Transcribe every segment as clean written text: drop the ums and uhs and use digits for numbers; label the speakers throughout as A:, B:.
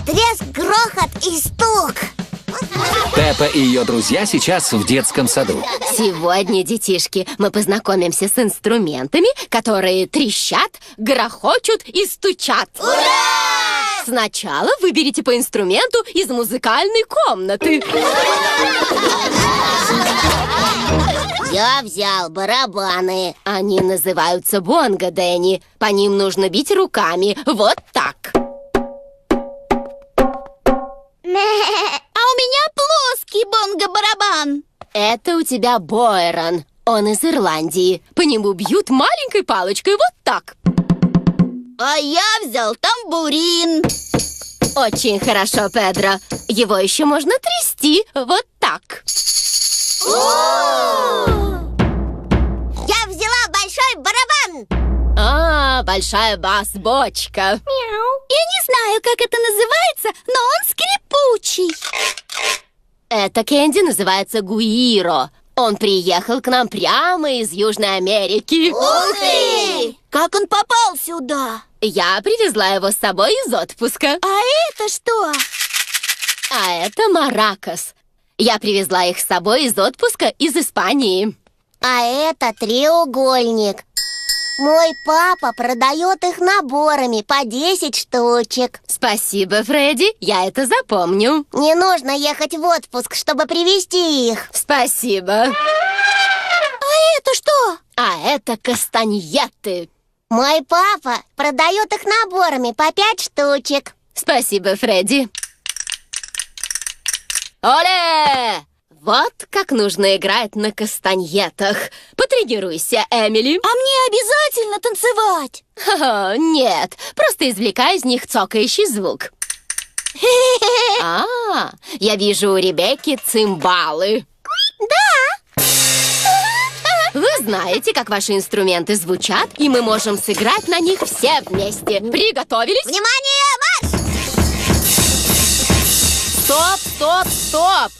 A: треск, грохот и стук.
B: Пеппа и ее друзья сейчас в детском саду.
C: Сегодня, детишки, мы познакомимся с инструментами, которые трещат, грохочут и стучат.
A: Ура!
C: Сначала выберите по инструменту из музыкальной комнаты.
A: Я взял барабаны.
C: Они называются бонго, Дэнни. По ним нужно бить руками. Вот так.
A: А у меня плоский бонго-барабан.
C: Это у тебя Бойрон. Он из Ирландии. По нему бьют маленькой палочкой. Вот так.
A: А я взял тамбурин.
C: Очень хорошо, Педро. Его еще можно трясти. Вот так.
A: Я взяла большой барабан.
C: Большая бас-бочка.
A: Я не знаю, как это называется, но он скрипучий.
C: Это Кэнди называется гуиро. Он приехал к нам прямо из Южной Америки.
A: Ух ты! Как он попал сюда?
C: Я привезла его с собой из отпуска.
A: А это что?
C: А это маракас. Я привезла их с собой из отпуска из Испании.
A: А это треугольник. Мой папа продает их наборами по 10 штучек.
C: Спасибо, Фредди, я это запомню.
A: Не нужно ехать в отпуск, чтобы привезти их.
C: Спасибо.
A: А это что?
C: А это кастаньеты.
A: Мой папа продает их наборами по 5 штучек.
C: Спасибо, Фредди. Оле! Вот как нужно играть на кастаньетах. Потренируйся, Эмили.
A: А мне обязательно танцевать?
C: Нет, просто извлекай из них цокающий звук. Я вижу у Ребекки цимбалы.
A: Да.
C: Вы знаете, как ваши инструменты звучат, и мы можем сыграть на них все вместе. Приготовились?
A: Внимание, марш!
C: Стоп, стоп, стоп!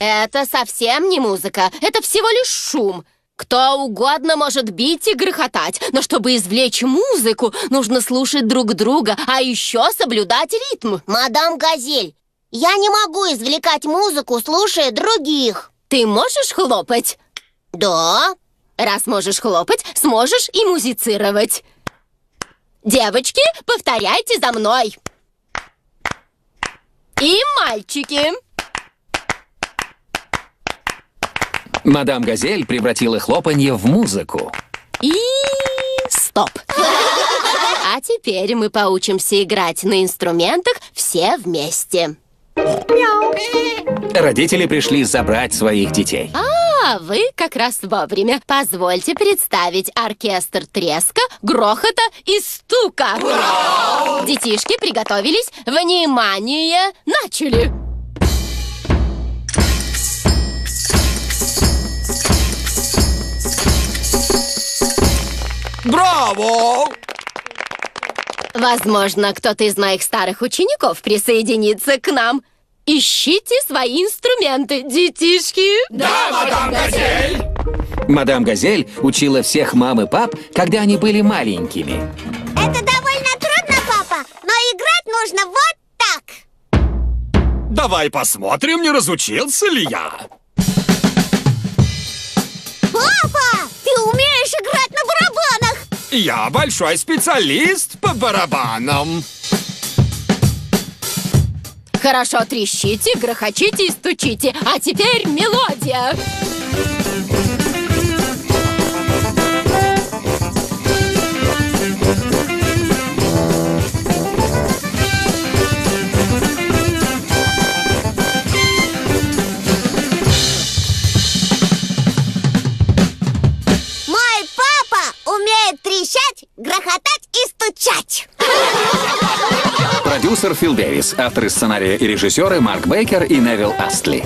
C: Это совсем не музыка, это всего лишь шум. Кто угодно может бить и грохотать, но чтобы извлечь музыку, нужно слушать друг друга, а еще соблюдать ритм.
A: Мадам Газель, я не могу извлекать музыку, слушая других.
C: Ты можешь хлопать?
A: Да.
C: Раз можешь хлопать, сможешь и музицировать. Девочки, повторяйте за мной. И мальчики.
B: Мадам Газель превратила хлопанье в музыку.
C: И стоп. А теперь мы поучимся играть на инструментах все вместе.
B: Родители пришли забрать своих детей.
C: Вы как раз вовремя. Позвольте представить оркестр треска, грохота и стука. Ура! Детишки приготовились. Внимание! Начали!
D: Браво!
C: Возможно, кто-то из моих старых учеников присоединится к нам. Ищите свои инструменты, детишки.
D: Да, мадам Газель!
B: Мадам Газель учила всех мам и пап, когда они были маленькими.
A: Это довольно трудно, папа, но играть нужно вот так.
D: Давай посмотрим, не разучился ли я.
A: Папа, ты умеешь играть на барабанах?
D: Я большой специалист по барабанам.
C: Хорошо трещите, грохочите и стучите. А теперь мелодия.
A: Мой папа умеет трещать, грохотать и стучать.
B: Продюсер Фил Дэвис, авторы сценария и режиссеры Марк Бейкер и Невил Астли.